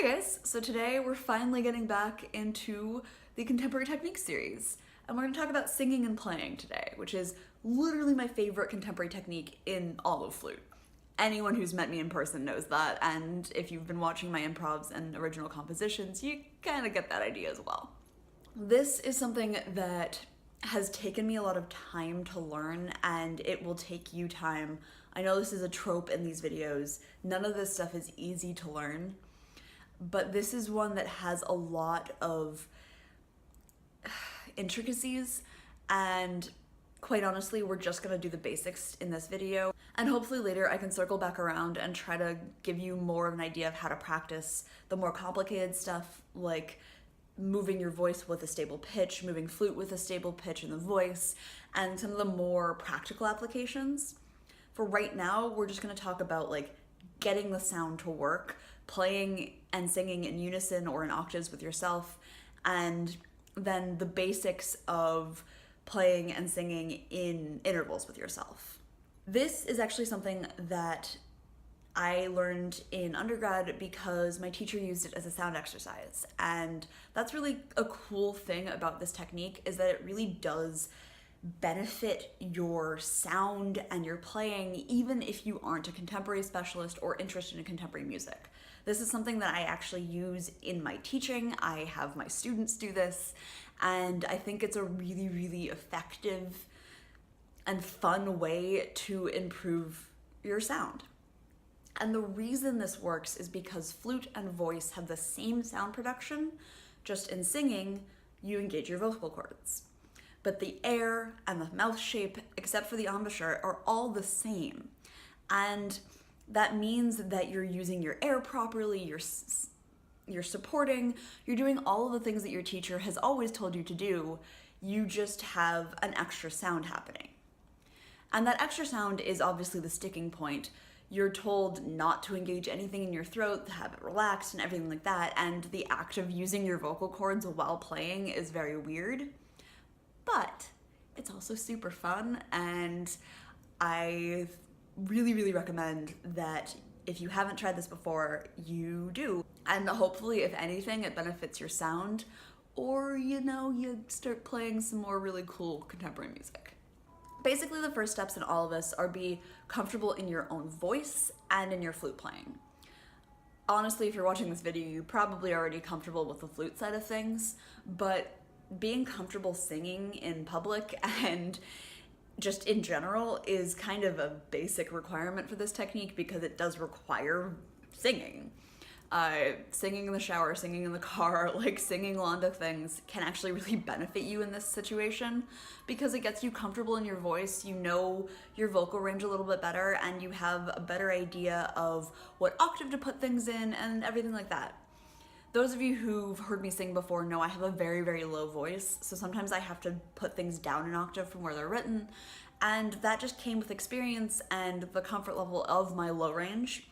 Hey guys, so today we're finally getting back into the Contemporary Techniques series, and we're going to talk about singing and playing today, which is literally my favorite contemporary technique in all of flute. Anyone who's met me in person knows that, and if you've been watching my improvs and original compositions, you kind of get that idea as well. This is something that has taken me a lot of time to learn, and it will take you time. I know this is a trope in these videos. None of this stuff is easy to learn. But this is one that has a lot of intricacies, and quite honestly, we're just gonna do the basics in this video. And hopefully later I can circle back around and try to give you more of an idea of how to practice the more complicated stuff, like moving your voice with a stable pitch, moving flute with a stable pitch in the voice, and some of the more practical applications. For right now, we're just gonna talk about like getting the sound to work, playing and singing in unison or in octaves with yourself, and then the basics of playing and singing in intervals with yourself. This is actually something that I learned in undergrad because my teacher used it as a sound exercise, and that's really a cool thing about this technique, is that it really does benefit your sound and your playing even if you aren't a contemporary specialist or interested in contemporary music. This is something that I actually use in my teaching. I have my students do this, and I think it's a really, really effective and fun way to improve your sound. And the reason this works is because flute and voice have the same sound production, just in singing, you engage your vocal cords. But the air and the mouth shape, except for the embouchure, are all the same. And that means that you're using your air properly, you're supporting, you're doing all of the things that your teacher has always told you to do. You just have an extra sound happening. And that extra sound is obviously the sticking point. You're told not to engage anything in your throat, to have it relaxed and everything like that, and the act of using your vocal cords while playing is very weird. But it's also super fun, and I really, really recommend that if you haven't tried this before, you do. And hopefully, if anything, it benefits your sound, or you start playing some more really cool contemporary music. Basically, the first steps in all of this are be comfortable in your own voice and in your flute playing. Honestly, if you're watching this video, you're probably already comfortable with the flute side of things, but being comfortable singing in public and just in general is kind of a basic requirement for this technique, because it does require singing. Singing in the shower, singing in the car, like singing along to things can actually really benefit you in this situation, because it gets you comfortable in your voice, you know your vocal range a little bit better, and you have a better idea of what octave to put things in and everything like that. Those of you who've heard me sing before know I have a very, very low voice, so sometimes I have to put things down an octave from where they're written, and that just came with experience and the comfort level of my low range.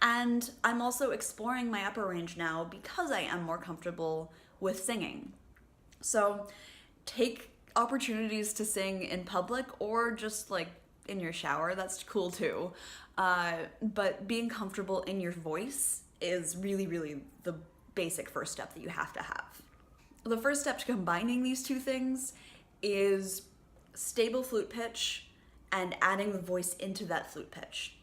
And I'm also exploring my upper range now because I am more comfortable with singing. So take opportunities to sing in public or just like in your shower, that's cool too. But being comfortable in your voice is really, really the basic first step that you have to have. The first step to combining these two things is stable flute pitch and adding the voice into that flute pitch.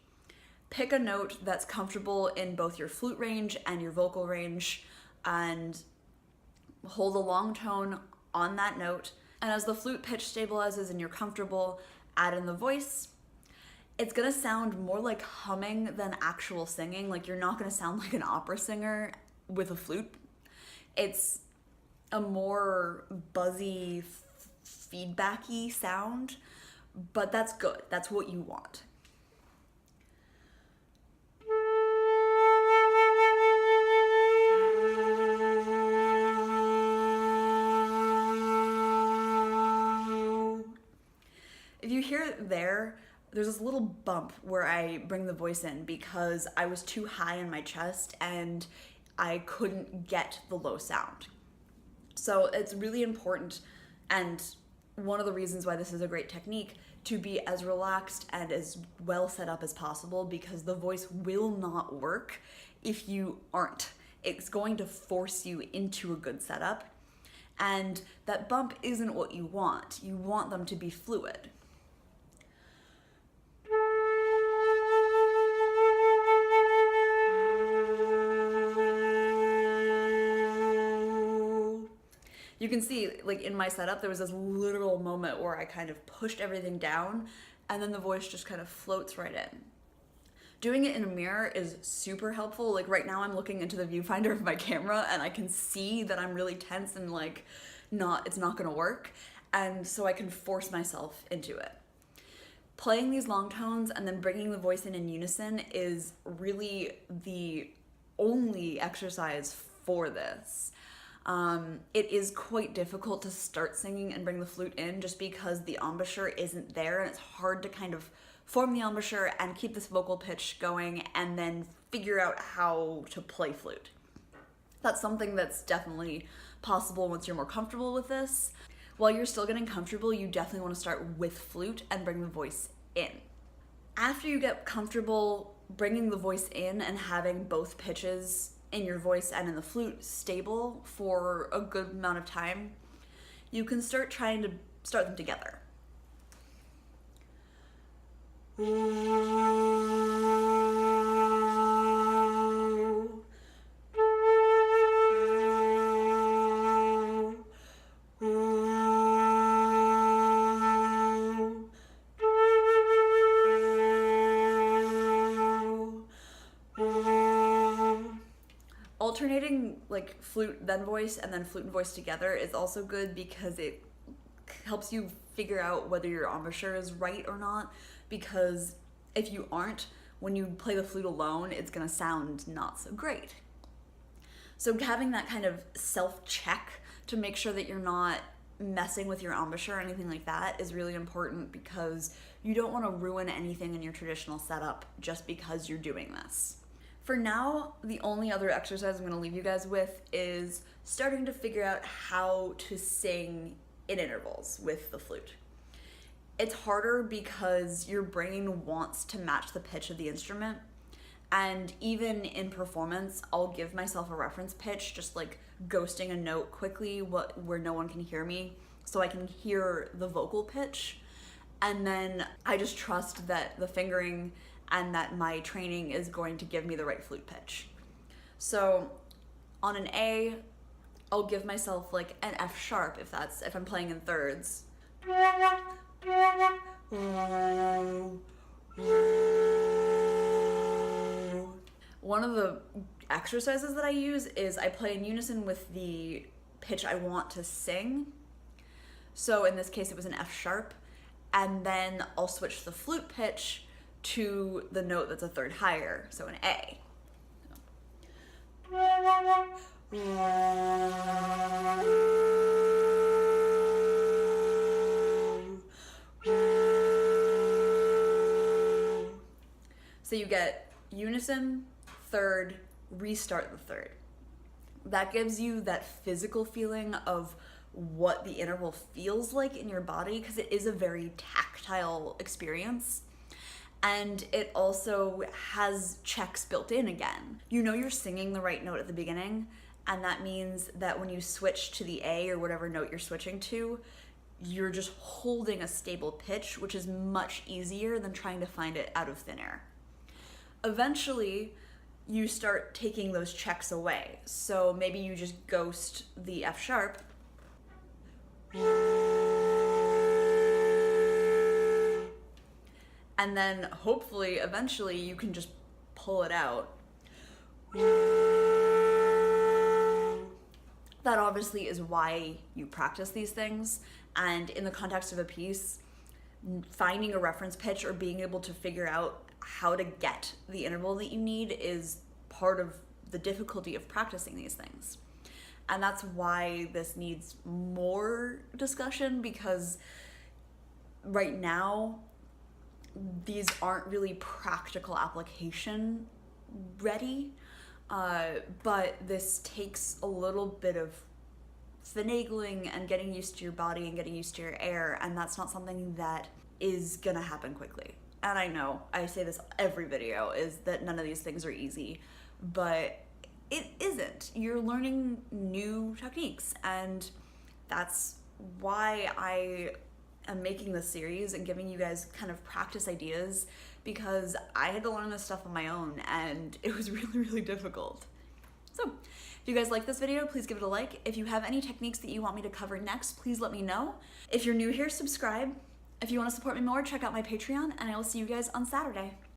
Pick a note that's comfortable in both your flute range and your vocal range, and hold a long tone on that note. And as the flute pitch stabilizes and you're comfortable, add in the voice. It's gonna sound more like humming than actual singing. Like, you're not gonna sound like an opera singer with a flute. It's a more buzzy, feedbacky sound, but that's good. That's what you want. If you hear it there's this little bump where I bring the voice in because I was too high in my chest and I couldn't get the low sound. So it's really important, and one of the reasons why this is a great technique, to be as relaxed and as well set up as possible, because the voice will not work if you aren't. It's going to force you into a good setup. And that bump isn't what you want. You want them to be fluid. You can see, like in my setup, there was this literal moment where I kind of pushed everything down and then the voice just kind of floats right in. Doing it in a mirror is super helpful. Like right now I'm looking into the viewfinder of my camera and I can see that I'm really tense and like it's not gonna work. And so I can force myself into it. Playing these long tones and then bringing the voice in unison is really the only exercise for this. It is quite difficult to start singing and bring the flute in just because the embouchure isn't there, and it's hard to kind of form the embouchure and keep this vocal pitch going and then figure out how to play flute. That's something that's definitely possible once you're more comfortable with this. While you're still getting comfortable, you definitely want to start with flute and bring the voice in. After you get comfortable bringing the voice in and having both pitches in your voice and in the flute stable for a good amount of time, you can start trying to start them together. Alternating like flute then voice and then flute and voice together is also good because it helps you figure out whether your embouchure is right or not, because if you aren't, when you play the flute alone, it's gonna sound not so great. So having that kind of self-check to make sure that you're not messing with your embouchure or anything like that is really important, because you don't want to ruin anything in your traditional setup just because you're doing this. For now, the only other exercise I'm going to leave you guys with is starting to figure out how to sing in intervals with the flute. It's harder because your brain wants to match the pitch of the instrument, and even in performance, I'll give myself a reference pitch, just like ghosting a note quickly where no one can hear me, so I can hear the vocal pitch, and then I just trust that the fingering and that my training is going to give me the right flute pitch. So on an A, I'll give myself like an F sharp if I'm playing in thirds. One of the exercises that I use is I play in unison with the pitch I want to sing. So in this case it was an F sharp, and then I'll switch the flute pitch to the note that's a third higher, so an A. So you get unison, third, restart the third. That gives you that physical feeling of what the interval feels like in your body, because it is a very tactile experience. And it also has checks built in again. You know you're singing the right note at the beginning, and that means that when you switch to the A or whatever note you're switching to, you're just holding a stable pitch, which is much easier than trying to find it out of thin air. Eventually, you start taking those checks away. So maybe you just ghost the F sharp, and then hopefully eventually you can just pull it out. That obviously is why you practice these things, and in the context of a piece, finding a reference pitch or being able to figure out how to get the interval that you need is part of the difficulty of practicing these things. And that's why this needs more discussion, because right now these aren't really practical application ready, but this takes a little bit of finagling and getting used to your body and getting used to your air, and that's not something that is gonna happen quickly. And I know I say this every video, is that none of these things are easy, but it isn't. you're learning new techniques, and that's why I am making this series and giving you guys kind of practice ideas, because I had to learn this stuff on my own and it was really, really difficult. So if you guys like this video, please give it a like. If you have any techniques that you want me to cover next, please let me know. If you're new here, subscribe. If you want to support me more, check out my Patreon, and I will see you guys on Saturday.